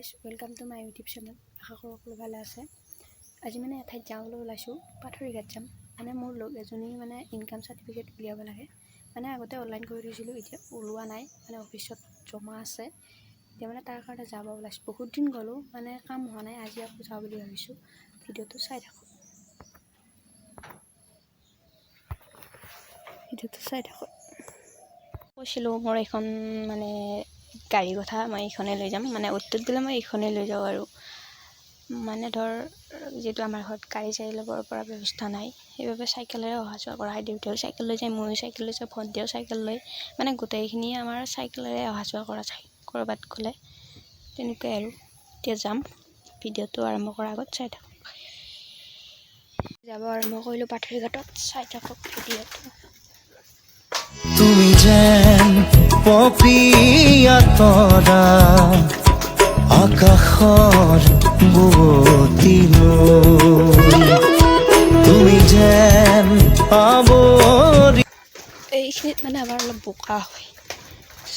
Guys welcome to my YouTube channel. আশা কৰোঁ সকলো ভালে আছে। আজি মানে এঠাইত যাবলৈ ওলাইছোঁ, পাথৰিঘাট যাম। মানে মোৰ লগ এজনী মানে ইনকাম চাৰ্টিফিকেট উলিয়াব লাগে। মানে আগতে অনলাইন কৰি থৈছিলোঁ, এতিয়া ওলোৱা নাই, মানে অফিচত জমা আছে। এতিয়া মানে তাৰ কাৰণে যাব ওলাইছোঁ। বহুত দিন গ'লোঁ, মানে কাম হোৱা নাই। আজি আকৌ যাওঁ বুলি ভাবিছোঁ। ভিডিঅ'টো চাই থাকোঁ। কৈছিলোঁ মোৰ এখন মানে গাড়ী কথা, মই এইখনেই লৈ যাম। মানে অ'টোত গ'লে মই এইখনেই লৈ যাওঁ আৰু মানে ধৰ যিহেতু আমাৰ ঘৰত গাড়ী চাড়ী ল'বৰ পৰা ব্যৱস্থা নাই, সেইবাবে চাইকেলেৰে অহা যোৱা কৰা হয়। দেউতাও চাইকেল লৈ যায়, ময়ো চাইকেল লৈ যাওঁ, ভণ্টিয়েও চাইকেল লৈ, মানে গোটেইখিনিয়ে আমাৰ চাইকেলেৰে অহা যোৱা কৰা যায় ক'ৰবাত গ'লে। তেনেকুৱাই আৰু এতিয়া যাম। ভিডিঅ'টো আৰম্ভ কৰাৰ আগত চাই থাকক। যাব আৰম্ভ কৰিলোঁ পাথৰিঘাটত, চাই থাকক ভিডিঅ'টো। তুমি যেন পপিয়া তৰা আকাশৰ বুৱতী তুমি যেন আৱৰি। এইখিনিত মানে আমাৰ অলপ বোকা হয়,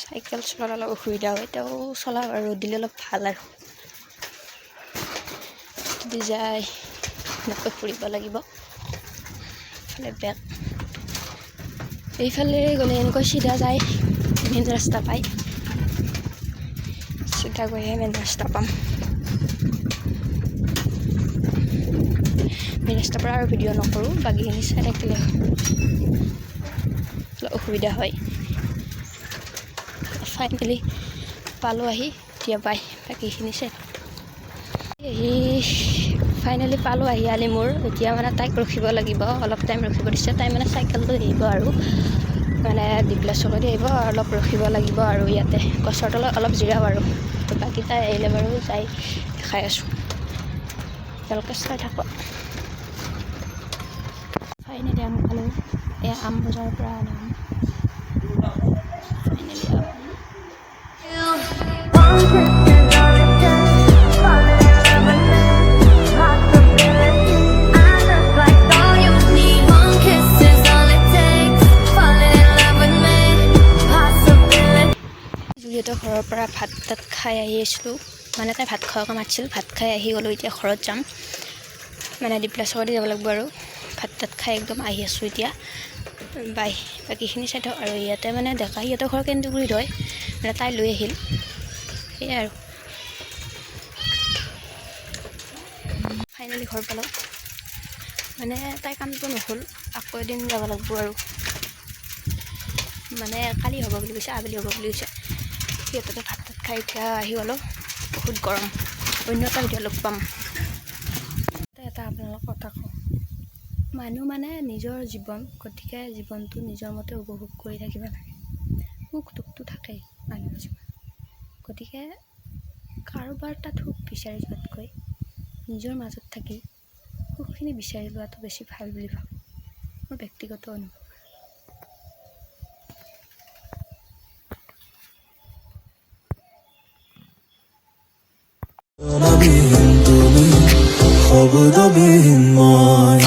চাইকেল চলাত অলপ অসুবিধা হয়। তেওঁ চলাওঁ আৰু ৰ'দ দিলে অলপ ভাল আৰু যদি যায় এনেকৈ ফুৰিব লাগিব। এইফালে বেগ, এইফালে গ'লে এনেকৈ চিধা যায়, মেইন ৰাস্তা পায়। চিধা গৈহে মেইন ৰাস্তা পাম। মেইন ৰাস্তাৰ পৰা আৰু ভিডিঅ' নকৰোঁ, বাকীখিনি চাই থাকিলে অলপ অসুবিধা হয়। ফাইনেলি পালোঁ আহি, এতিয়া বাই বাকীখিনি চাই ফাইনেলি পালোঁ আহি আলিমুৰ। এতিয়া মানে তাইক ৰখিব লাগিব, অলপ টাইম ৰখিব দিছে। তাই মানে চাইকেলটো আহিব আৰু মানে ডিপ্লেছকত আহিব, অলপ ৰখিব লাগিব আৰু ইয়াতে গছৰ তলত অলপ জিৰাও আৰু বাকী তাই আহিলে বাৰু যাই দেখাই আছোঁ, তেওঁলোকে চাই থাকক। ফাইনেলি আম খালোঁ, এয়া আম বজাৰৰ পৰা আনা আম। ফাইনেলি আম যিহেতু ঘৰৰ পৰা ভাত তাত খাই আহি আছিলোঁ, মানে তাই ভাত খোৱাকৈ মাতিছিল, ভাত খাই আহি গ'লোঁ। এতিয়া ঘৰত যাম, মানে ডিপ্লেছকতে যাব লাগিব আৰু ভাত তাত খাই একদম আহি আছোঁ এতিয়া। বাই বাকীখিনি চাই থাকক। আৰু ইয়াতে মানে ডেকা সিহঁতৰ ঘৰ কেন্দুগুৰিত হয়, মানে তাই লৈ আহিল, সেয়াই আৰু ফাইনেলি ঘৰ পালোঁ। মানে তাই কামটো নহ'ল, আকৌ এদিন যাব লাগিব আৰু মানে কালি হ'ব বুলি কৈছে, আবেলি হ'ব বুলি কৈছে। সিহঁততে ভাত তাত খাই এতিয়া আহি গ'লোঁ। বহুত গৰম, অন্য এটা ভিডিঅ' লগ পাম। এটা আপোনালোকক কথা কওঁ, মানুহ মানে নিজৰ জীৱন, গতিকে জীৱনটো নিজৰ মতে উপভোগ কৰি থাকিব লাগে। সুখ দুখটো থাকেই মানুহৰ জীৱন, গতিকে কাৰোবাৰ তাত সুখ বিচাৰি যোৱাতকৈ নিজৰ মাজত থাকি সুখখিনি বিচাৰি লোৱাটো বেছি ভাল বুলি ভাবোঁ, মোৰ ব্যক্তিগত অনুভৱ। শব্দবিহীন মই